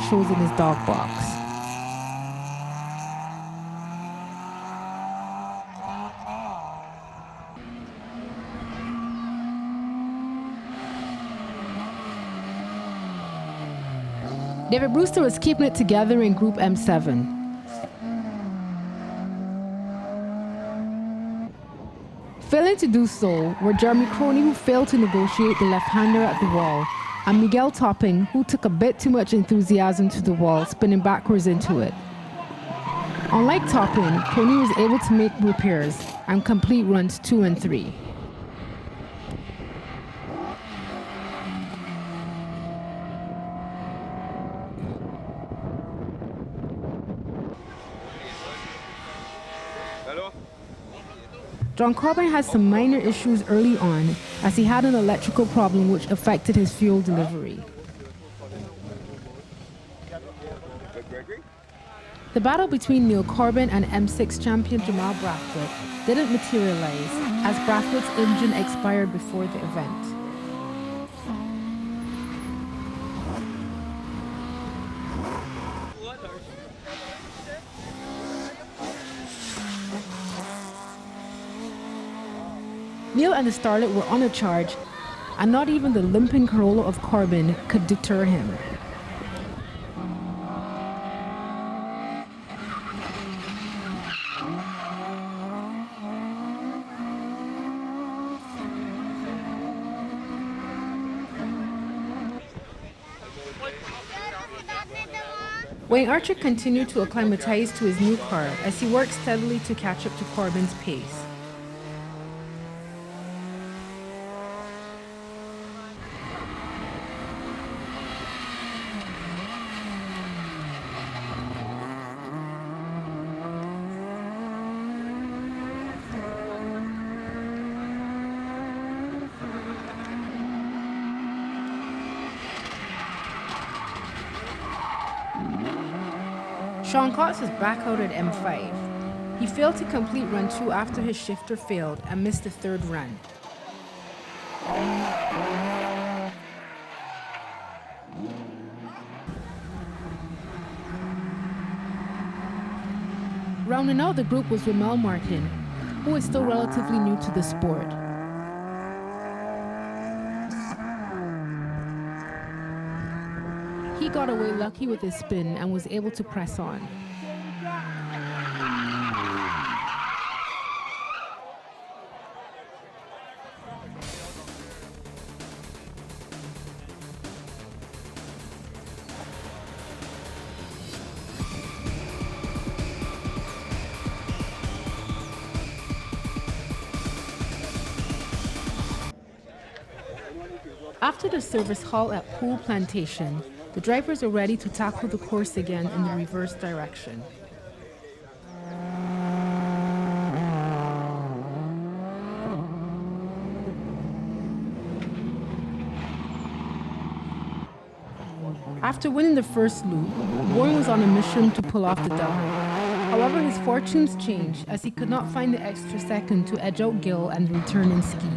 shows in his dog box. David Brewster was keeping it together in Group M7. Failing to do so were Jeremy Crony, who failed to negotiate the left-hander at the wall, and Miguel Topping, who took a bit too much enthusiasm to the wall, spinning backwards into it. Unlike Topping, Crony was able to make repairs and complete runs 2 and 3. John Corbin had some minor issues early on, as he had an electrical problem which affected his fuel delivery. The battle between Neil Corbin and M6 champion Jamal Brathwaite didn't materialize, as Brathwaite's engine expired before the event. Neil and the Starlet were on a charge, and not even the limping Corolla of Corbin could deter him. Wayne Archer continued to acclimatize to his new car as he worked steadily to catch up to Corbin's pace. Sean Cox was back out at M5. He failed to complete run 2 after his shifter failed and missed the third run. Rounding out the group was Ramel Martin, who is still relatively new to the sport. He got away lucky with his spin and was able to press on. After the service halt at Pool Plantation, the drivers are ready to tackle the course again in the reverse direction. After winning the first loop, Bourne was on a mission to pull off the double. However, his fortunes changed as he could not find the extra second to edge out Gill and the returning ski.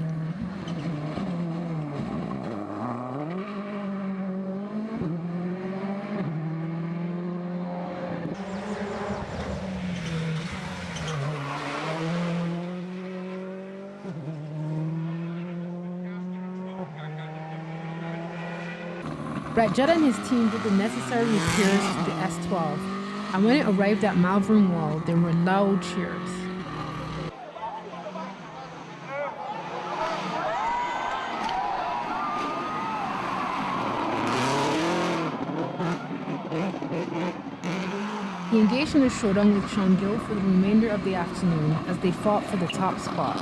Brett Judd and his team did the necessary repairs to the S12, and when it arrived at Malvern Wall, there were loud cheers. He engaged in a showdown with Sean Gill for the remainder of the afternoon as they fought for the top spot.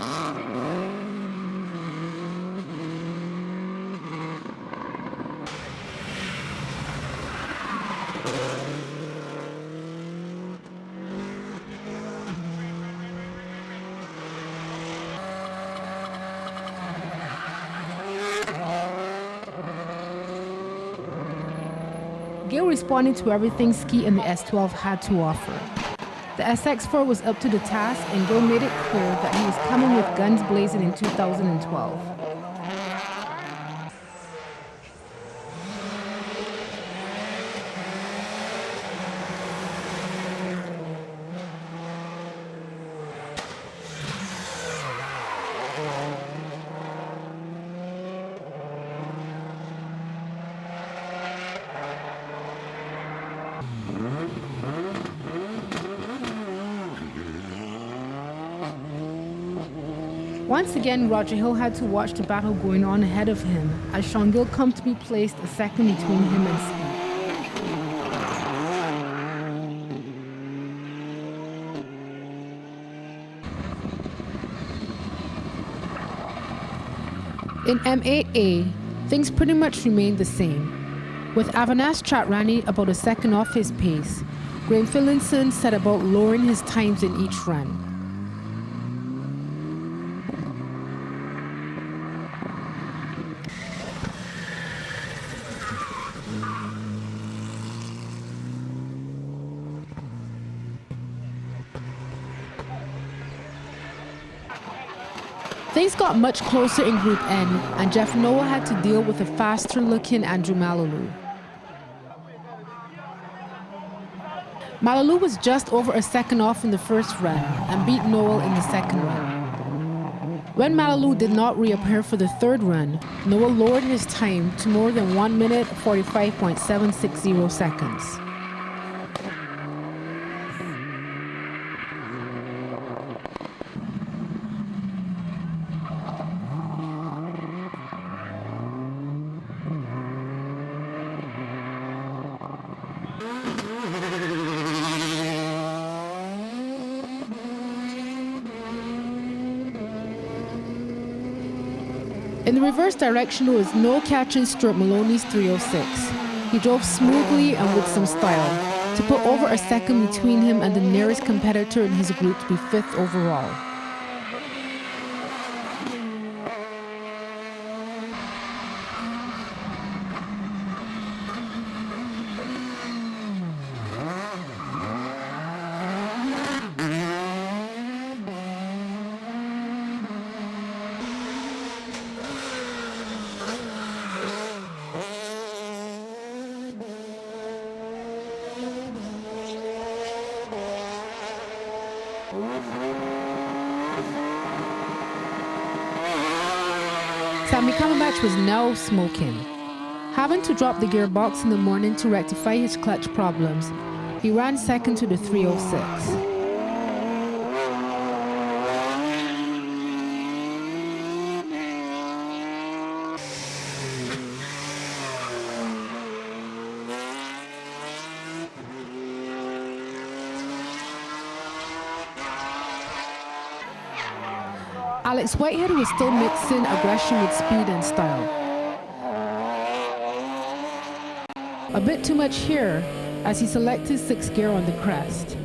Gill responded to everything Ski and the S12 had to offer. The SX4 was up to the task, and Gill made it clear that he was coming with guns blazing in 2012. Once again, Roger Hill had to watch the battle going on ahead of him as Sean Gill comfortably placed a second between him and Speed. In M8A, things pretty much remained the same. With Avanash Chatrani about a second off his pace, Graham Phillinson set about lowering his times in each run. Things got much closer in Group N, and Jeff Noah had to deal with a faster-looking Andrew Malalu. Malalu was just over a second off in the first run and beat Noel in the second run. When Malalu did not reappear for the third run, Noel lowered his time to more than 1 minute 45.760 seconds. In the reverse direction, there was no catching Stuart Maloney's 306. He drove smoothly and with some style to put over a second between him and the nearest competitor in his group to be 5th overall. Was now smoking. Having to drop the gearbox in the morning to rectify his clutch problems, he ran second to the 306. Alex Whitehead was still mixing aggression with speed and style. A bit too much here as he selected 6th gear on the crest.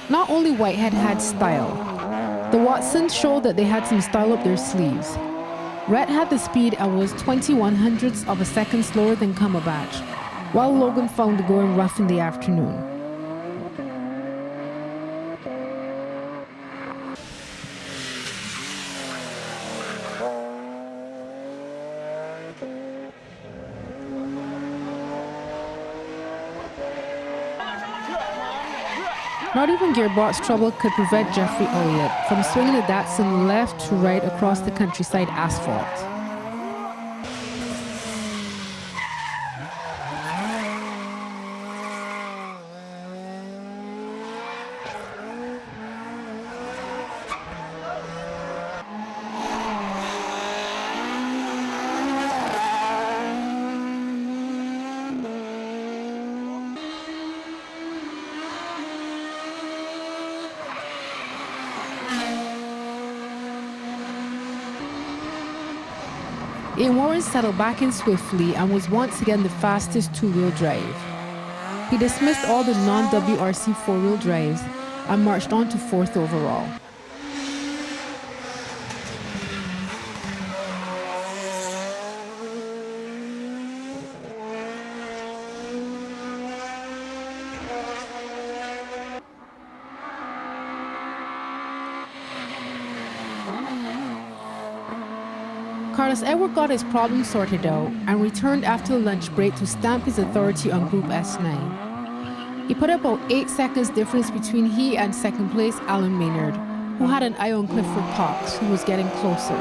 Not only Whitehead had style, the Watsons showed that they had some style up their sleeves. Rhett had the speed and was 20/100ths of a second slower than Cumberbatch, while Logan found the going rough in the afternoon. Not even gearbox trouble could prevent Jeffrey Elliott from swinging the Datsun left to right across the countryside asphalt. Ian Warren settled back in swiftly and was once again the fastest two-wheel drive. He dismissed all the non-WRC four-wheel drives and marched on to 4th overall. Carlos Edward got his problem sorted out and returned after the lunch break to stamp his authority on Group S9. He put about 8 seconds difference between he and second place Alan Maynard, who had an eye on Clifford Cox, who was getting closer.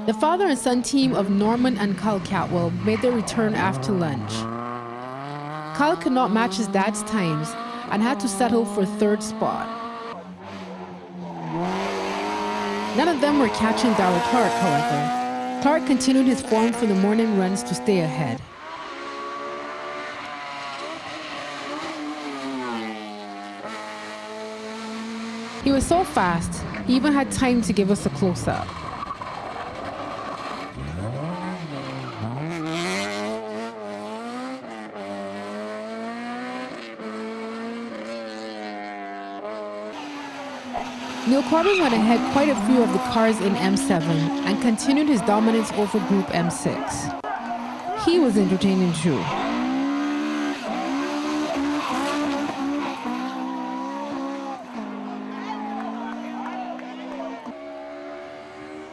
The father and son team of Norman and Kyle Catwell made their return after lunch. Kyle could not match his dad's times and had to settle for third spot. None of them were catching Darrell Clark, however. Clark continued his form for the morning runs to stay ahead. He was so fast, he even had time to give us a close-up. Neil Corbin went ahead quite a few of the cars in M7 and continued his dominance over Group M6. He was entertaining too.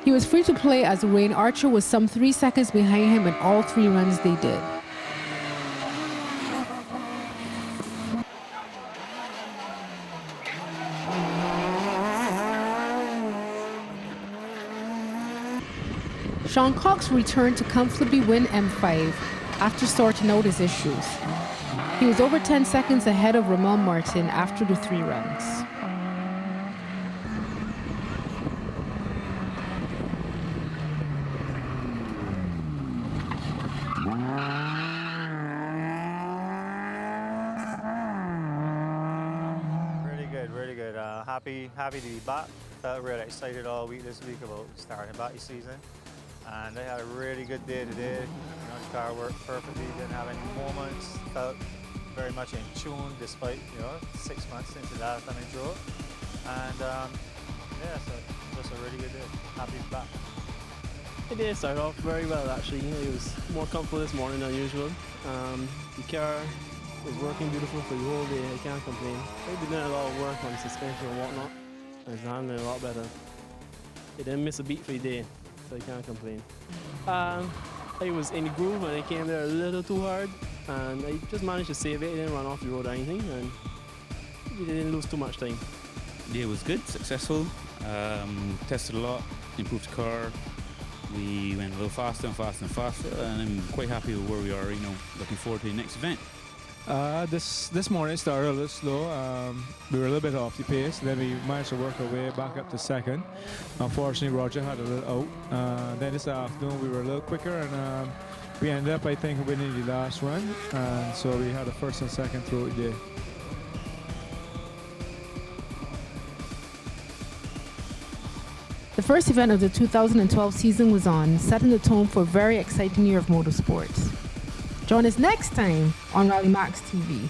He was free to play as Wayne Archer was some 3 seconds behind him in all 3 runs they did. Sean Cox returned to comfortably win M5 after sorting out his issues. He was over 10 seconds ahead of Ramel Martin after the 3 runs. Really good. Happy to be back. Felt really excited all week this week about starting back the season. And I had a really good day today. The car worked perfectly, didn't have any moments. Felt very much in tune despite 6 months since the last time I drove. And yeah, so just a really good day. Happy to be back. The day started off very well actually. It was more comfortable this morning than usual. The car was working beautiful for the whole day. I can't complain. I've been doing a lot of work on suspension and whatnot. I was handling a lot better. It didn't miss a beat for the day, so I can't complain. I was in the groove and I came there a little too hard, and I just managed to save it. I didn't run off the road or anything, and we didn't lose too much time. The day was good, successful. Tested a lot, improved the car. We went a little faster and faster and faster, and I'm quite happy with where we are. Looking forward to the next event. This morning started a little slow. We were a little bit off the pace. Then we managed to work our way back up to second. Unfortunately, Roger had a little out. Then this afternoon we were a little quicker, and we ended up, I think, winning the last run. And so we had a first and second throughout the day. The first event of the 2012 season was on, setting the tone for a very exciting year of motorsports. Join us next time on Rallymaxx TV.